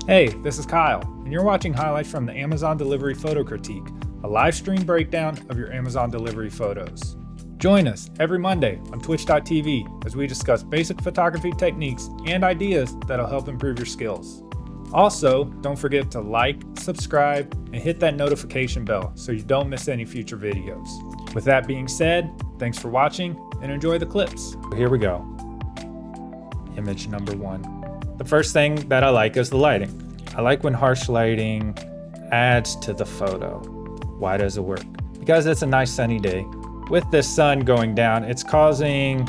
Hey, this is Kyle, and you're watching highlights from the Amazon Delivery Photo Critique, a live stream breakdown of your Amazon delivery photos. Join us every Monday on twitch.tv as we discuss basic photography techniques and ideas that'll help improve your skills. Also, don't forget to like, subscribe, and hit that notification bell so you don't miss any future videos. With that being said, thanks for watching and enjoy the clips. Here we go. Image number 1. The first thing that I like is the lighting. I like when harsh lighting adds to the photo. Why does it work? Because it's a nice sunny day. With this sun going down, it's causing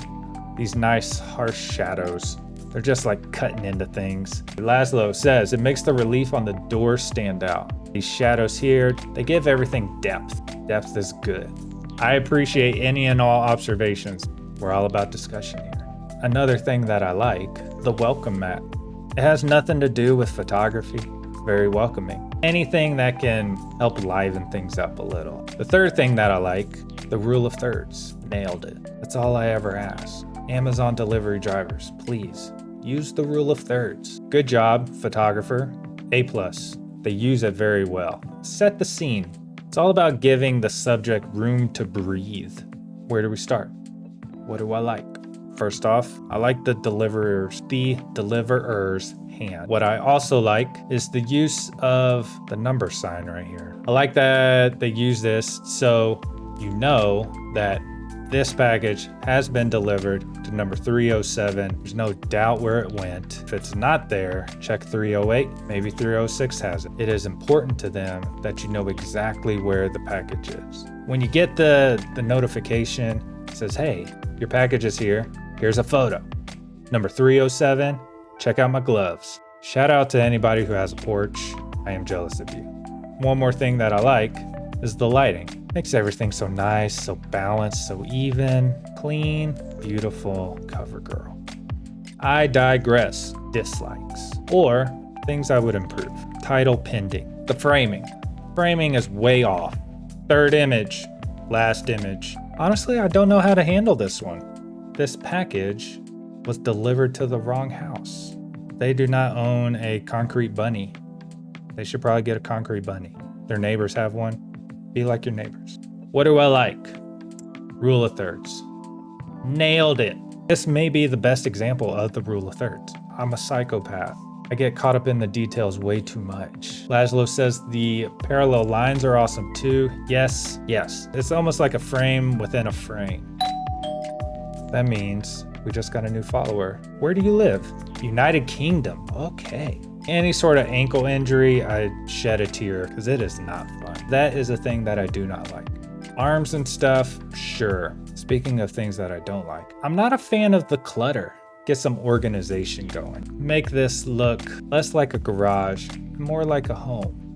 these nice harsh shadows. They're just like cutting into things. Laszlo says it makes the relief on the door stand out. These shadows here, they give everything depth. Depth is good. I appreciate any and all observations. We're all about discussion here. Another thing that I like, the welcome mat. It has nothing to do with photography. It's very welcoming. Anything that can help liven things up a little. The third thing that I like, the rule of thirds. Nailed it. That's all I ever ask. Amazon delivery drivers, please use the rule of thirds. Good job, photographer. A+. They use it very well. Set the scene. It's all about giving the subject room to breathe. Where do we start? What do I like? First off, I like the deliverer's hand. What I also like is the use of the number sign right here. I like that they use this so you know that this package has been delivered to number 307. There's no doubt where it went. If it's not there, check 308, maybe 306 has it. It is important to them that you know exactly where the package is. When you get the notification, it says, hey, your package is here. Here's a photo. Number 307, check out my gloves. Shout out to anybody who has a porch. I am jealous of you. One more thing that I like is the lighting. Makes everything so nice, so balanced, so even, clean, beautiful cover girl. I digress. Dislikes or things I would improve. Title pending. The framing. Framing is way off. Third image, last image. Honestly, I don't know how to handle this one. This package was delivered to the wrong house. They do not own a concrete bunny. They should probably get a concrete bunny. Their neighbors have one. Be like your neighbors. What do I like? Rule of thirds. Nailed it. This may be the best example of the rule of thirds. I'm a psychopath. I get caught up in the details way too much. Laszlo says the parallel lines are awesome too. Yes. It's almost like a frame within a frame. That means we just got a new follower. Where do you live? United Kingdom. Okay. Any sort of ankle injury, I shed a tear because it is not fun. That is a thing that I do not like. Arms and stuff, sure. Speaking of things that I don't like, I'm not a fan of the clutter. Get some organization going. Make this look less like a garage, more like a home.